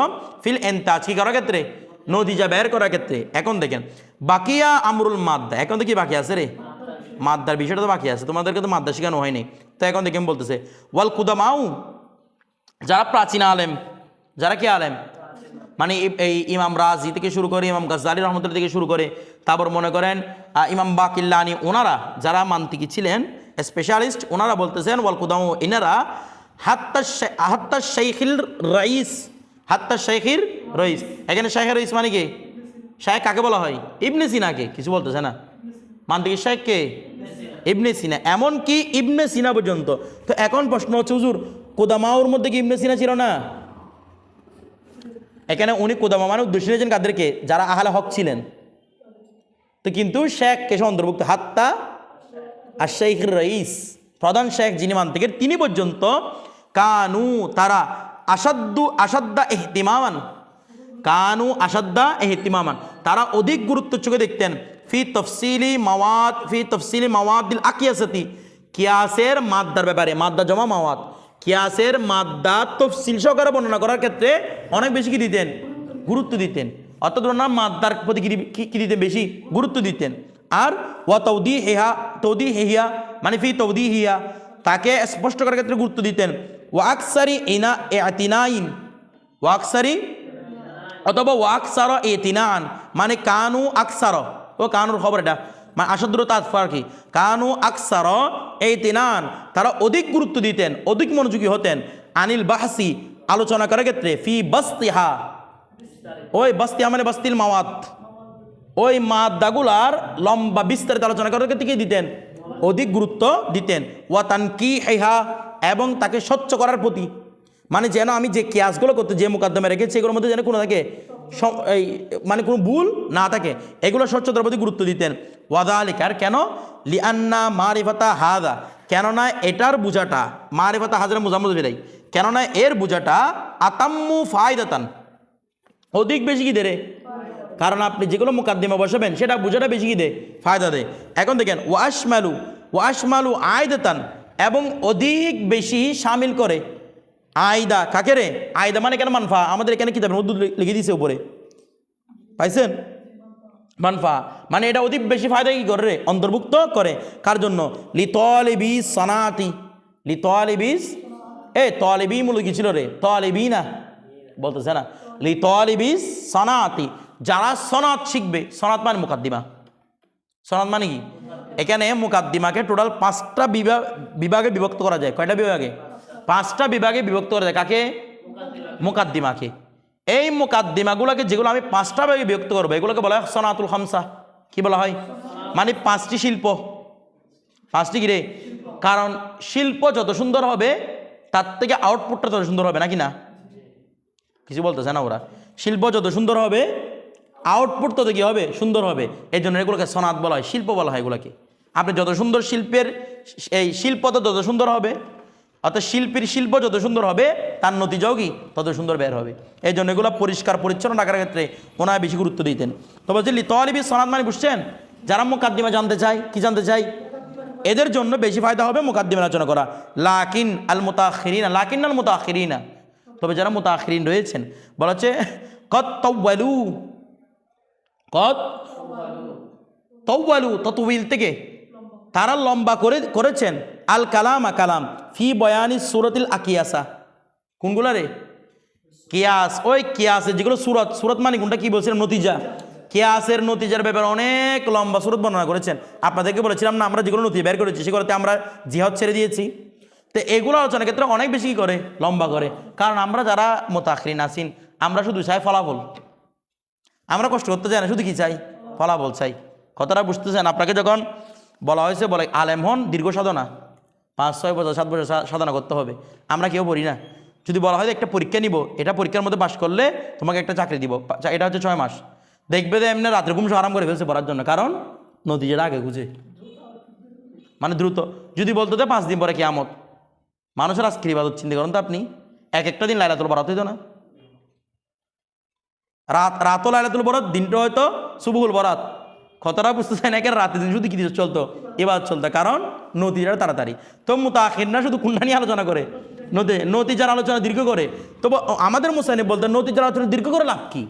ফিল এন্তাজ, কি করার ক্ষেত্রে? নতিজা বের করার ক্ষেত্রে। এখন দেখেন বাকিয়া আমরুল মাদ্দা, এখন তো কি বাকি আছে রে? মাদ্দার বিষয়টা তো বাকি আছে, তোমাদেরকে তো মাদ্দা শেখানো হয়নি। তো এখন দেখেন বলতেছে ওয়াল কুদামাউ, যারা প্রাচীন আলেম, যারা কি আলেম মানে এই ইমাম রাজি থেকে শুরু করে, ইমাম গাজ্জালি রহমতুল্লাহ থেকে শুরু করে, তারপর মনে করেন ইমাম বাকিল্লানি, ওনারা যারা মান্তিকি ছিলেন, স্পেশালিস্ট, ওনারা বলতেছেন ওয়াল কুদামু, ইনারা হাত্তা শাইখিল রাইস, হাত্তা শাইখির রইস। এখানে শাইখের রইস মানে কি? শাইখ কাকে বলা হয়? ইবনে সিনাকে। কিছু বলতেছে না, মান্তিকি শাইখ কে? ইবনে সিনা। এমনকি ইবনে সিনা পর্যন্ত। তো এখন প্রশ্ন হচ্ছে, হুজুর কুদামাউর মধ্যে কি ইবনে সিনা ছিল না? এখানে উনি কুদামা মানে উদ্দেশ্য নিয়েছেন কাদেরকে? যারা আহলে হক ছিলেন। তো কিন্তু শেখ কেসে অন্তর্ভুক্ত, হাত্তা আর শেখ রইস, প্রধান শেখ যিনি মান্তিকের, তিনি পর্যন্ত কানু, তারা আসাদ্দা এহতিমামান, কানু আসাদ্দা এহতিমামান, তারা অধিক গুরুত্ব চোখে দেখতেন ফি তফসিলি মাওয়াদিল আকিয়াসাতি, কিয়াসের মাদ্দার ব্যাপারে, মাদ্দা জমা মাওয়াদ, কিয়াসের মাদ্দা তফসিল সহকারে বর্ণনা করার ক্ষেত্রে অনেক বেশি কি দিতেন? গুরুত্ব দিতেন। অর্থাৎ ওনার মাদ্দার প্রতি কি দিতেন? বেশি গুরুত্ব দিতেন। আর ওয়া তৌদি হেহিয়া মানে ফি তৌদি হিয়া, তাকে স্পষ্ট করার ক্ষেত্রে গুরুত্ব দিতেন। ওয়াকসারি এতিনাইন, ওয়াকসারি অথবা ওয়াকসার এতিনান মানে কানু আকসার, ও কানুর খবর এটা মানে আসাদুর তাৎফার কি, কানু আকসার এতিনান, তারা অধিক গুরুত্ব দিতেন, অধিক মনোযোগী হতেন, আনিল বাহসি আলোচনা করার ক্ষেত্রে, ফি বাস্তিহা, ওই বাস্তিহা মানে বাস্তিল মাওয়াত, ওই মাদ্দাগুলার লম্বা বিস্তারিত আলোচনা করার ক্ষেত্রে কি দিতেন? অধিক গুরুত্ব দিতেন। ওয়া তানকিহা, এবং তাকে স্বচ্ছ করার প্রতি, মানে যেন আমি যে কিয়াসগুলো করতে, যে মুকাদ্দমে রেখেছি, এগুলোর মধ্যে যেন কোনো থাকে মানে কোনো ভুল না থাকে, এগুলো স্বচ্ছতার প্রতি গুরুত্ব দিতেন। ওয়াদালিকার, কেন? লিআন্না মারিফাতা হাদা, কেননা এটার বুঝাটা, মারিফাতা হাজার মুজাম্মদ বেরাই, কেননা এর বুঝাটা আতাম্মু ফায়দাতান, অধিক বেশি কি দেরে, কারণ আপনি যেগুলো মুকাদ্দিমা বসাবেন সেটা বুঝাটা বেশি কি দে, ফায়দা দেয়। এখন দেখেন ওয়াশমালু আয়দাতান, এবং অধিক বেশি শামিল করে আয়দা, কাকে রে? আয়দা মানে কেন মানফা, আমাদের এখানে কিতাবের মধ্যে লিখে দিয়েছে উপরে, পাইছেন? মানফা মানে এটা অতি বেশি ফায়দা কি করে রে অন্তর্ভুক্ত করে কার জন্য লিতালিবিস সানাতি লিতালিবিস তালিবি মূল কি ছিল রে তালিবি না বলতেছে না লিতালিবিস সানাতি যারা সনাত শিখবে সনাত মানে মুকাদ্দিমা সনাত মানে কি এখানে মুকাদ্দিমাকে টোটাল 5টা বিভাগে বিভক্ত করা যায় কয়টা বিভাগে 5টা বিভাগে বিভক্ত করা যায় কাকে মুকাদ্দিমাকে এই মুকাদ্দিমাগুলোকে যেগুলো আমি 5টা ভাগে বিভক্ত করবো এগুলোকে বলা হয় সনাতুল খামসা কি বলা হয় মানে 5টি শিল্প 5টি কি রে কারণ শিল্প যত সুন্দর হবে তার থেকে আউটপুটটা তত সুন্দর হবে নাকি না কিছু বলতেছে না ওরা শিল্প যত সুন্দর হবে আউটপুট তত কি হবে সুন্দর হবে এই জন্য এগুলোকে সনাত বলা হয় শিল্প বলা হয় এগুলোকে আপনি যত সুন্দর শিল্পের এই শিল্প তত সুন্দর হবে অর্থাৎ শিল্পীর শিল্প যত সুন্দর হবে তার নতিজাও কি তত সুন্দর বের হবে এই জন্য এগুলো পরিষ্কার পরিচ্ছন্ন রাখার ক্ষেত্রে ওনারা বেশি গুরুত্ব দিতেন তো বলছি লিতালিবি সনাত মানে বুঝছেন যারা মুকাদ্দিমা জানতে চায় কি জানতে চাই এদের জন্য বেশি ফায়দা হবে মুকাদ্দিমা আলোচনা করা লাকিন আল মুতাআখিরিনা তবে যারা মুতাআখিরিন রয়েছেন বলা হচ্ছে কত তাওয়ালু তাতওয়িল থেকে তারা লম্বা করেছেন আল কালাম ফি বয়ানি সূরাতিল আকিয়াসা কোনগুলা রে কিয়াস ওই কিয়াসের যেগুলো সূরত মানে কোনটা কি বলছিলাম নতিজা কিয়াসের নতিজার ব্যাপারে অনেক লম্বা সূরত বর্ণনা করেছেন আপনাদেরকে বলেছিলাম না আমরা যেগুলো নতিজা বের করেছি সেগুলোতে আমরা জিহাদ ছেড়ে দিয়েছি তো এগুলো আলোচনার ক্ষেত্রে অনেক বেশি কি করে লম্বা করে কারণ আমরা যারা মুতাআখিরিন আছেন আমরা শুধু চাই ফলাফল আমরা কষ্ট করতে চাই না শুধু কি চাই ফলাফল চাই কথাটা বুঝতেছেন আপনাকে যখন বলা হয়েছে বলে আলেম হন দীর্ঘ সাধনা 5-6 বছর 7 বছর সাধনা করতে হবে আমরা কেউ পড়ি না যদি বলা হয় একটা পরীক্ষা নিব এটা পরীক্ষার মধ্যে পাশ করলে তোমাকে একটা চাকরি দিব এটা হচ্ছে 6 মাস দেখবে যে এমনি রাত্রে ঘুম আরাম করে ফেলছে পড়ার জন্য কারণ নতিজাটা আগে খুঁজে মানে দ্রুত যদি বলতো যে 5 দিন পরে কিয়ামত মানুষের আজকের ইবাদত চিন্তা করেন তো আপনি একটা দিন লাইলাতুল বরাত হইতো না রাতও লাইলাতুল বরাত দিনটা হয়তো সুবহুল বরাত কতটা বুঝতে চাই না একের রাতে দিন শুধু কি চলতো এবার চলতো কারণ নতিজার তাড়াতাড়ি তো মুতাআখিররা শুধু কোনটা নিয়ে আলোচনা করে নতিজার আলোচনা দীর্ঘ করে তবে আমাদের মুসান্নিফ বলতেন নতিজার আলোচনা দীর্ঘ করে লাভ কি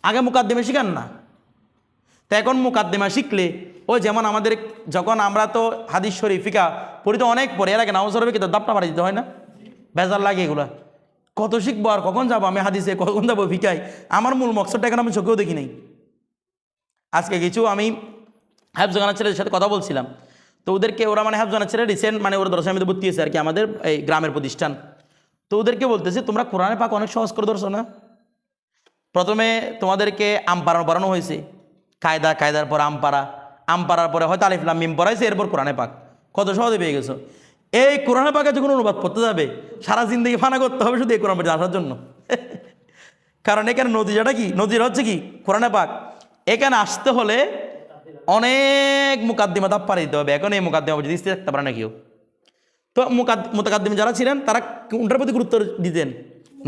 আগে মুকাদ্দিমা শিখান না তো এখন মুকাদ্দিমা শিখলে ওই যেমন আমাদের যখন আমরা তো হাদিস শরীফ ফিকা পড়ি তো অনেক পরে এর আগে নামাজ হবে কিন্তু দাপটা বাড়ি দিতে হয় না বেজার লাগে এগুলা কত শিখবো আর কখন যাবো আমি হাদিসে কখন যাবো ফিকায় আমার মূল মকসদটা এখন আমি চোখেও দেখি নাই আজকে কিছু আমি হাফজানা ছেলেদের সাথে কথা বলছিলাম তো ওদেরকে ওরা মানে হাফজানা ছেলে রিসেন্ট মানে ওরা দর্শন আমি ভর্তি হয়েছে আর কি আমাদের এই গ্রামের প্রতিষ্ঠান তো ওদেরকে বলতেছে তোমরা কোরআনে পাক অনেক সহজ করে ধরছো না প্রথমে তোমাদেরকে পড়ানো হয়েছে কায়দার পর আমপাড়ার পরে হয়তো আলিফ লাম মিম পড়াইছে এরপর কোরআনে পাক কত সহজে পেয়ে গেছো এই কোরআনে পাকে যখন অনুবাদ করতে যাবে সারা জিন্দগি ফানা করতে হবে শুধু এই কোরআন পাকে আসার জন্য কারণ এখানে নতিজাটা কি নতিজা হচ্ছে কি কোরআনে পাক এখানে আসতে হলে অনেক মুকাদ্দিমা ধাপ পাড়ি দিতে হবে এখন এই মুকাদ্দিমা যদি স্থির থাকতে পারে না কেউ তো মুতাকাদ্দিম যারা ছিলেন তারা কোনটার প্রতি গুরুত্ব দিতেন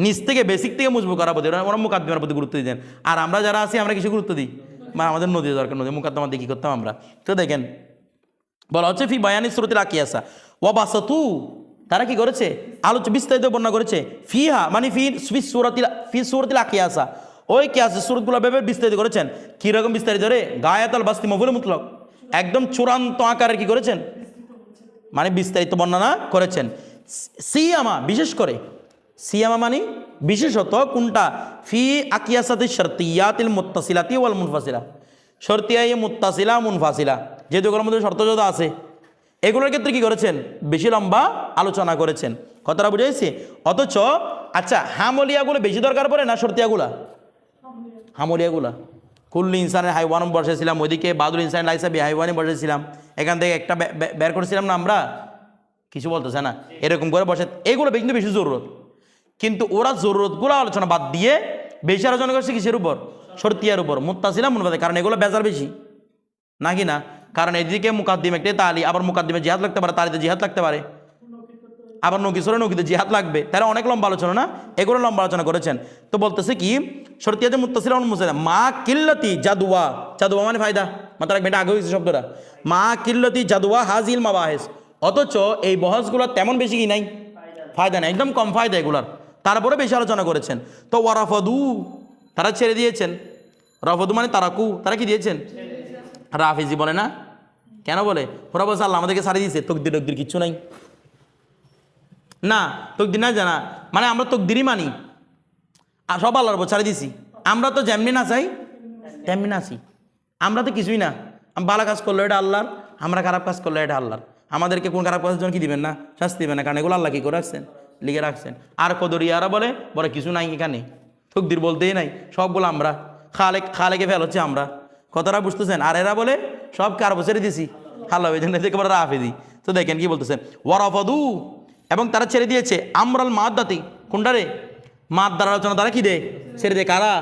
নিজ থেকে বেসিক থেকে মজবুত করার প্রতি ওরা মুকাদ্দিমার প্রতি গুরুত্ব দিতেন আর আমরা যারা আছি আমরা কিছু গুরুত্ব দিই মানে আমাদের নদী দরকার নদী মুকাদ্দিমা দিয়ে কী করতাম আমরা তো দেখেন বলা হচ্ছে ফি বায়ানি সূরাতিল আকিয়াসা ওয়া বাসাতু তারা কি করেছে বিস্তারিত বর্ণনা করেছে ফিহা মানে ফি সূরাতিল আকিয়াসা ওই কিয়াসের সূরাতগুলো ভেবে বিস্তারিত করেছেন কীরকম বিস্তারিত রে গায়াতুল বাসতি মফুল মুতলক একদম চূড়ান্ত আকারে কি করেছেন মানে বিস্তারিত বর্ণনা করেছেন সিয়ামা বিশেষ করে সিয়ামা মানে বিশেষত কোনটা ফি আকিয়াসাতি শর্তিয়াতিল মুত্তাসিলাতি ওয়াল মুনফাসিলা শর্তিয়া মুত্তাসিলা মুনফাসিলা যে দুগুলোর মধ্যে শর্তযুক্ত আছে এগুলোর ক্ষেত্রে কি করেছেন বেশি লম্বা আলোচনা করেছেন কথাটা বুঝাইছি অথচ আচ্ছা হামলিয়াগুলো বেশি দরকার পড়ে না শর্তিয়াগুলা হামলিয়াগুলা কুল্লি ইনসানের হাইওয়ান বসেছিলাম ওইদিকে বাদুল ইনসান লাইসা বি হাইওয়ানি বসেছিলাম এখান থেকে একটা বের করেছিলাম না আমরা কিছু বলতেছে না এরকম করে বসে এগুলো কিন্তু বেশি জরুরত কিন্তু ওরা জরুরতগুলো আলোচনা বাদ দিয়ে বেশি আলোচনা করছে কিসের উপর শর্তিয়ার উপর মুত্তাসিলা মুনফাসিলা কারণ এগুলো বেজার বেশি নাকি না কারণ এদিকে মুকাদ্দিম একটাই তালি আবার মুকাদ্দিমে জিহাদ লাগতে পারে তালিতে জিহাদ লাগতে পারে আবার নকিতে জিহাদ লাগবে তারা অনেক লম্বা আলোচনা না এগুলো লম্বা আলোচনা করেছেন তো বলতেছে কি শর্তিয়াতে মুত্তাসিলা মুনফাসিলা মা কিল্লতি জাদুয়া মানে ফায়দা মাথা রাখবে এটা আগে হয়েছে শব্দটা মা কিল্লতি জাদুয়া হাজিল মাবাহেস অথচ এই বহসগুলো তেমন বেশি কি নাই ফায়দা নেই একদম কম ফায়দা এগুলার তারপরে বেশি আলোচনা করেছেন তো ওয়ারাফদু তারা ছেড়ে দিয়েছেন রফদু মানে তারাকু, তারা কি দিয়েছেন? রাফিজি বলে না, কেন বলে? ওরা বলছে আল্লাহ আমাদেরকে ছাড়িয়ে দিয়েছে, তকদির টকদির কিচ্ছু নাই। না তকদির না জানা মানে আমরা তকদিরই মানি, আর সব আল্লাহর উপর ছাড়িয়ে দিছি। আমরা তো যেমনি না চাই তেমনি না আছি, আমরা তো কিছুই না। ভালো কাজ করলো এটা আল্লাহর, আমরা খারাপ কাজ করলো এটা আল্লাহর। আমাদেরকে কোন খারাপ কাজের জন্য কি দিবেন না? শাস্তি দিবেন না, কারণ এগুলো আল্লাহ কি করে রাখছেন, লিখে রাখছেন। আর কদরিয়ারা বলে বলে কিছু নাই এখানে, তকদির বলতেই নাই, সবগুলো আমরা খালেকে ফেল হচ্ছে আমরা, কথাটা বুঝতেছেন? আর এরা বলে সব কার বছরে দিছি আল্লাহ, ওই জন্য একেবারে রাফেদি। তো দেখেন কি বলতেছেন, ওয়ারাফাদু, এবং তারা ছেড়ে দিয়েছে আমরাল মাদ্দাতি, কোনটা রে? মাদ্দার আলোচনা তারা কি দে ছেড়ে দে, কারা?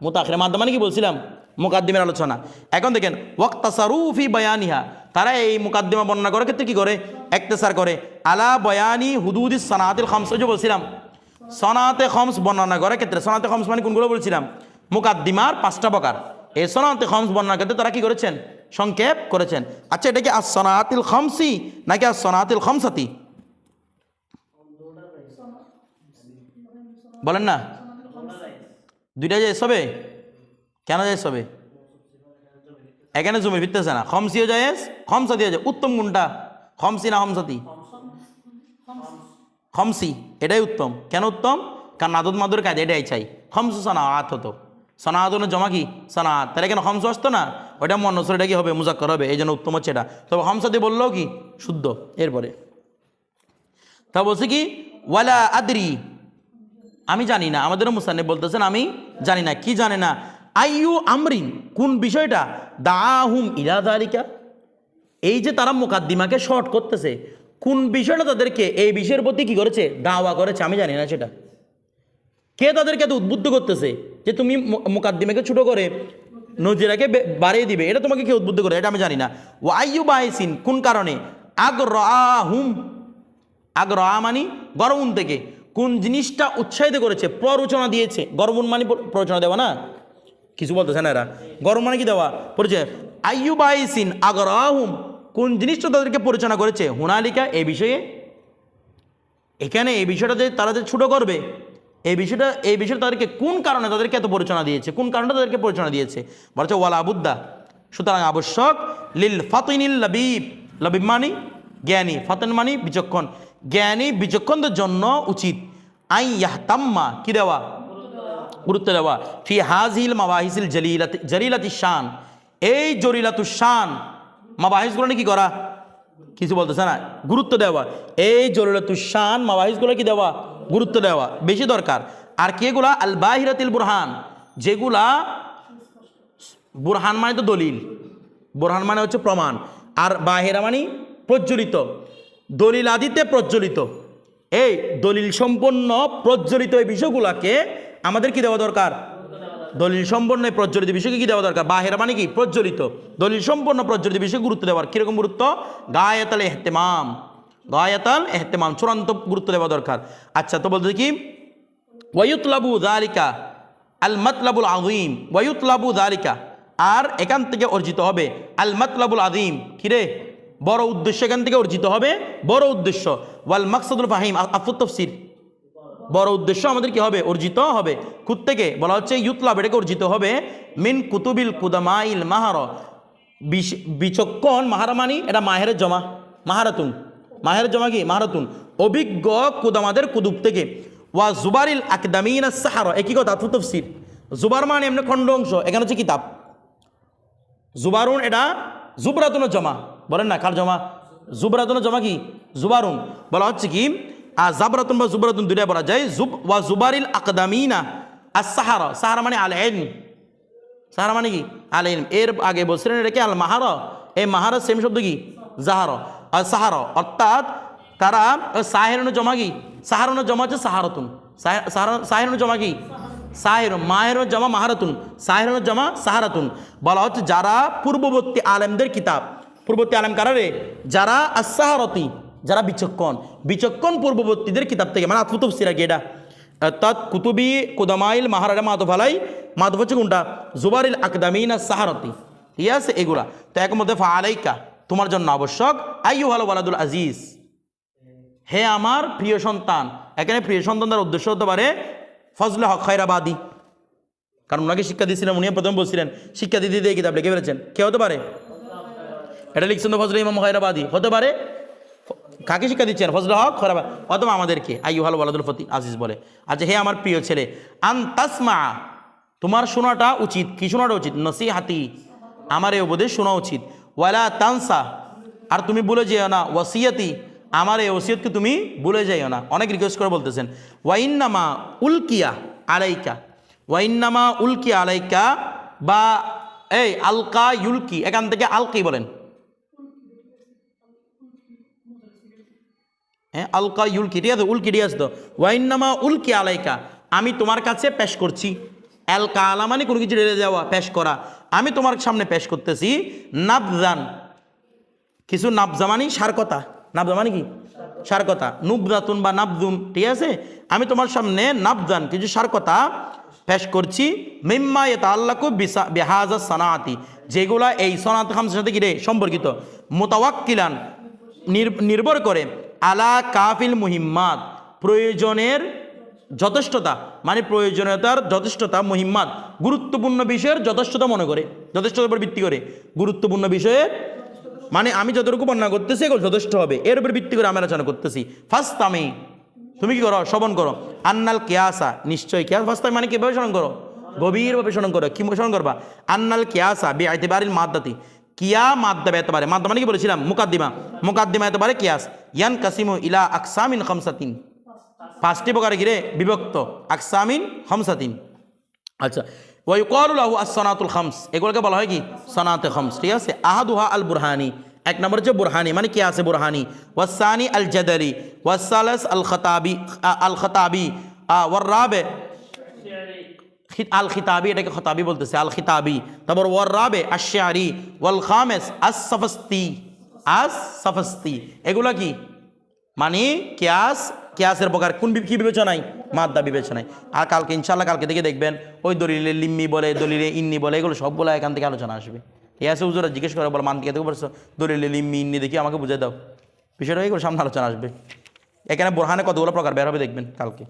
মুতাখির। মাদ্দা মানে কি বলছিলাম? মুকাদ্দিমের আলোচনা। এখন দেখেন ওয়াক্তাসারু ফি বায়ানিহা, তারা এই মুকাদ্দিমা বর্ণনা করার ক্ষেত্রে কি করে? ইক্তিসার করে আলা বয়ানি হুদুদিস সানাতিল খামস, যে বলছিলাম সনাতে খমস বর্ণনা করার ক্ষেত্রে। সনাতে খমস মানে কোনগুলো বলছিলাম? মুকাদ্দিমার 5টা প্রকার। এই সনাতে খমস বর্ণনার ক্ষেত্রে তারা কি করেছেন? সংক্ষেপ করেছেন। আচ্ছা, এটা কি আস সনাতিল খমসি নাকি আস সনাতিল খমসাতি? বলেন না, দুইটা যায় সবে, কেন যায় সবে? এখানে জমি ফিরতেছে না, খমসিও যায় খমসাতিও যায়। উত্তম কোনটা, খমসি না খমসাতি? খমসি, এটাই উত্তম। কেন উত্তম? কারণ আদত মাদুর কাজ এটাই চাই। খমসু সানাআত হতো, সানাআতুনের জমা কি? সানাআত। তাহলে কেন খমসু আসতো না? ওইটা মুয়ান্নাস, এটা কি হবে? মুজাক্কার হবে, এই জন্য উত্তম হচ্ছে এটা। তবে খমসাতি বললেও কি শুদ্ধ। এরপরে তা বলছে কি ওয়ালা আদরি, আমি জানি না। আমাদের মুসান্নিফ বলতেছেন আমি জানি না। কি জানে না? আইয়ু আমরিন, কোন বিষয়টা? দাআহুম ইলা যালিকা, এই যে তারা মুকাদ্দিমাকে শর্ট করতেছে, কোন বিষয়টা তাদেরকে এই বিষয়ের প্রতি কি করেছে? দাওয়া করেছে, আমি জানি না সেটা। কে তাদেরকে এত উদ্বুদ্ধ করতেছে যে তুমি মুকাদ্দিমাকে ছোট করে নজিরাকে বাড়িয়ে দিবে? এটা তোমাকে কে উদ্বুদ্ধ করে? এটা আমি জানি না। ও আইয়ু বাইসিন, কোন কারণে? আগরাহুম, আগ্রহ মানে গরমুন থেকে কোন জিনিসটা উৎসাহিত করেছে, প্ররোচনা দিয়েছে। গরমুন মানে প্ররোচনা দেওয়া না, কিছু বলতেছে না এরা। গরম মানে কি দেওয়া? পরিচয়। আইয়ু বাইসিন আগরাহুম, কোন জিনিসটা তাদেরকে পরিচালনা করেছে? হুনালিকা, এই বিষয়ে। এখানে এই বিষয়টা যে তারা যে ছোটো করবে, এই বিষয়টা তাদেরকে কোন কারণে তাদেরকে এত পরিচালনা দিয়েছে, কোন কারণটা তাদেরকে পরিচালনা দিয়েছে? বলছে ওয়ালা বুদ্দা, সুতরাং আবশ্যক, লিল ফাতিনিল লাবিব, লাবিব মানি জ্ঞানী, ফাতিন মানি বিচক্ষণ, জ্ঞানী বিচক্ষণদের জন্য উচিত আই ইয়াহতাম্মা, কি দেওয়া? গুরুত্ব দেওয়া। ফি হাজিল মাবাহিসিল জলিলাতি শান, এই জলিলাতুশ শান মাবাহিসগুলো কি করা? কিছু বলতেছে না, গুরুত্ব দেওয়া। এই জলিলাতুশ শান মাবাহিসগুলো কি দেওয়া? গুরুত্ব দেওয়া বেশি দরকার। আর কেগুলা? আল বাহিরাতিল বুরহান, যেগুলা বুরহান মানে তো দলিল, বুরহান মানে হচ্ছে প্রমাণ, আর বাহিরা মানে প্রজ্বলিত, দলিল আদিতে প্রজ্বলিত। এই দলিল সম্পন্ন প্রজ্বলিত এই বিষয়গুলোকে আমাদের কি দেওয়া দরকার? দলিল সম্পন্ন প্রজ্বলিত বিষয়কে কি দেওয়া দরকার? বাহিরা মানে কি? প্রজ্বলিত। দলিল সম্পন্ন প্রজ্বলিত বিষয়ে গুরুত্ব দেওয়ার কিরকম গুরুত্ব? গায়াতাল ইহতিমাম, গায়াতাল ইহতিমাম, চূড়ান্ত গুরুত্ব দেওয়া দরকার। আচ্ছা, তো বলতে কি ওয়ায়ুতলাবু যালিকা আল মাতলাবুল আযীম, ওয়ায়ুতলাবু যালিকা, আর এখান থেকে অর্জিত হবে আল মাতলাবুল আযীম, কিরে? বড় উদ্দেশ্য, এখান থেকে অর্জিত হবে বড় উদ্দেশ্য। ওয়াল মাকসাদুল ফাহিম, আফুত তাফসীর, বড় উদ্দেশ্য আমাদের কি হবে? অর্জিত হবে। কুত থেকে বলা হচ্ছে ইউতলাব, এটাকে অর্জিত হবে মিন কুতুবিল কুদামাইল মাহার, বিচক্ষণ মাহারা মানি, এটা মাহের জমা, মাহারাতুন, মাহের জমা কি? মাহারাতুন, অভিজ্ঞ কুদামাদের কুতুব থেকে। ওয়া জুবারিল আকদামিন সাহার, একই কথা, আফুত তাফসীর। জুবার মানে এমনি খণ্ড অংশ, এখানে হচ্ছে কিতাব। জুবারুন এটা জুবরাতুনের জমা, বলেন না, কার জমা? জুবরাতুনের জমা কি? জুবারুন। বলা হচ্ছে কি জাবরাতুন বা জুবরাতুন দুইটা বলা যায়। ওয়া জুবারিল আকদামিনা আর সাহারা, সাহারা মানে আল ইলম, সাহারা মানে কি? আল ইলম। এর আগে বলছিলেন এটাকে আল মাহারা, এই মাহারা সেম শব্দ কি? জাহারা আর সাহারা, অর্থাৎ তারা সাহেরনের জমা কি? সাহারনের জমা হচ্ছে সাহারাতুন, সাহেরনের জমা কি? সাহের, মাহেরনের জমা মাহারাতুন, সাহেরনের জমা সাহারাতুন। বলা হচ্ছে যারা পূর্ববর্তী আলেমদের কিতাব, পূর্ববর্তী আলেম কারা রে? যারা আস-সাহারতি, যারা বিচক্ষণ, বিচক্ষণ পূর্ববর্তীদের কিতাব থেকে, মানে আতফু তাফসীর আর কি এটা। অর্থাৎ কুতুবি কুদামাইল মাহারা মাদফ আলাই, মাদফ হচ্ছে কোনটা? জুবারিল আকদামিন আস-সাহারতি, ঠিক আছে? এগুলা তো এক মধ্যে ফাআলাইকা, তোমার জন্য আবশ্যক, আইয়ুহাল ওয়ালাদুল আজিজ, হে আমার প্রিয় সন্তান। এখানে প্রিয় সন্তানদের উদ্দেশ্য হতে পারে ফজলে হক খায়রাবাদী, কারণ ওনাকে শিক্ষা দিয়েছিলেন, উনি প্রথম বলছিলেন, শিক্ষা দিতে দিয়ে কিতাব লিখে ফেলেছেন। কে হতে পারে? এটা লিখছেন তো ফজল ইমাম খয়রাবাদী, হতে পারে। কাকে শিক্ষা দিচ্ছেন? ফজল হক খয়রাবাদী, অথবা আমাদেরকে। আইয়ুহাল ওয়ালাদুল ফতি আজিজ বলে, আচ্ছা হে আমার প্রিয় ছেলে, আন তাসমা, তোমার শোনাটা উচিত। কি শোনাটা উচিত? নসিহাতি, আমার এই উপদেশ শোনা উচিত। ওয়ালা তানসা, আর তুমি ভুলে যেও না। ওয়াসিয়াতি, আমার এই ওসিয়তকে তুমি ভুলে যাইও না। অনেক রিকোয়েস্ট করে বলতেছেন। ওয়াইন্নামা উলকিয়া আলাইকা, ওয়াইন্নামা উলকিয়া আলাইকা, বা এই আলকা ইউলকি, এখান থেকে আলকি বলেন। হ্যাঁ, আলকা ইউলকি, ঠিক আছে, উলকি ঠিক আছে তো। ওয়াইন্নামা উলকি আলাইকা, আমি তোমার কাছে পেশ করছি। এলকা আলা মানে কোনো কিছু ঢেলে দেওয়া, পেশ করা। আমি তোমার সামনে পেশ করতেছি নাবজান, কিছু। নাবজা মানে সার কথা। নাবজা মানে কি? সার কথা। নুবজাতুন বা নাবজুন, ঠিক আছে। আমি তোমার সামনে নাবজান, কিছু সার কথা পেশ করছি। মিম্মা ইয়াতাআল্লাকু বিহাযা সানাআতি, যেগুলা এই সনাত খামসের সাথে কি রে সম্পর্কিত। মুতাওয়াক্কিলান, নির্ভর করে। আলা কাফিল মুহিম্মাত, প্রয়োজনের যথেষ্টতা, মানে প্রয়োজনীয়তার যথেষ্টতা। মুহিম্মাত, গুরুত্বপূর্ণ বিষয়ের যথেষ্টতা মনে করে, যথেষ্টতার উপর ভিত্তি করে। গুরুত্বপূর্ণ বিষয়ের মানে আমি যতটুকু বর্ণনা করতেছি এগুলো যথেষ্ট হবে, এর উপর ভিত্তি করে আমি আলোচনা করতেছি। ফার্স্ট আমি, তুমি কি করো? শ্রবণ করো। আন্নাল কেয়াসা, নিশ্চয়ই কেয়াস। ফার্স্ট মানে কীভাবে স্মরণ করো? গভীরভাবে স্মরণ করো। কি স্মরণ করবা? আন্নাল কেয়াসা বি আইতিবারিল মাদ্দাতি, কিয়া মাদ্দা এতবারে, মাদ্দা মানে কি বলেছিলাম? মুকাদ্দিমা। মুকাদ্দিমা এতবারে কিয়াস। ইয়ান কাসিমু ইলা আকসামিন খামসাতিন, পাঁচটি প্রকারে ঘিরে বিভক্ত। আকসামিন খামসাতিন। আচ্ছা, ওয়াইকালু লাহু আস-সানাতুল খামস, এগুলোকে বলা হয় কি? সানাতে খামস, ঠিক আছে। আহাদুহা আল বুরহানি, এক নম্বর হচ্ছে বুরহানি, মানে কি আছে বুরহানি। ওয়াসানি আল জাদালি, ওয়াসালাস আল খতাবি, আল খতাবি, ওয়ার রাবে আল খিতাবি, এটাকে খতাবি বলতেছে, আল খিতাবি। তারপর ওয়ার রাবে আশ-শারি, ওয়াল খামেস আস-সাফাস্তি, আস-সাফাস্তি। এগুলা কি? মানে কিয়াস, কিয়াসের প্রকার কোন কি বিবেচনায়? মাদ্দা বিবেচনায়। আর কালকে ইনশাল্লাহ, কালকে থেকে দেখবেন ওই দলিলে লিম্মি বলে, দলিলে ইন্নি বলে, এগুলো সবগুলো এখান থেকে আলোচনা আসবে। ঠিক আছে, হুজুরা জিজ্ঞেস করে বলে, মান থেকে দেখতে পারছো দলিলে লিম্মি ইন্নি, দেখি আমাকে বুঝে দাও। বিষয়টা এগুলো সামনে আলোচনা আসবে। এখানে বোরহানে কতগুলো প্রকার বের হবে দেখবেন কালকে।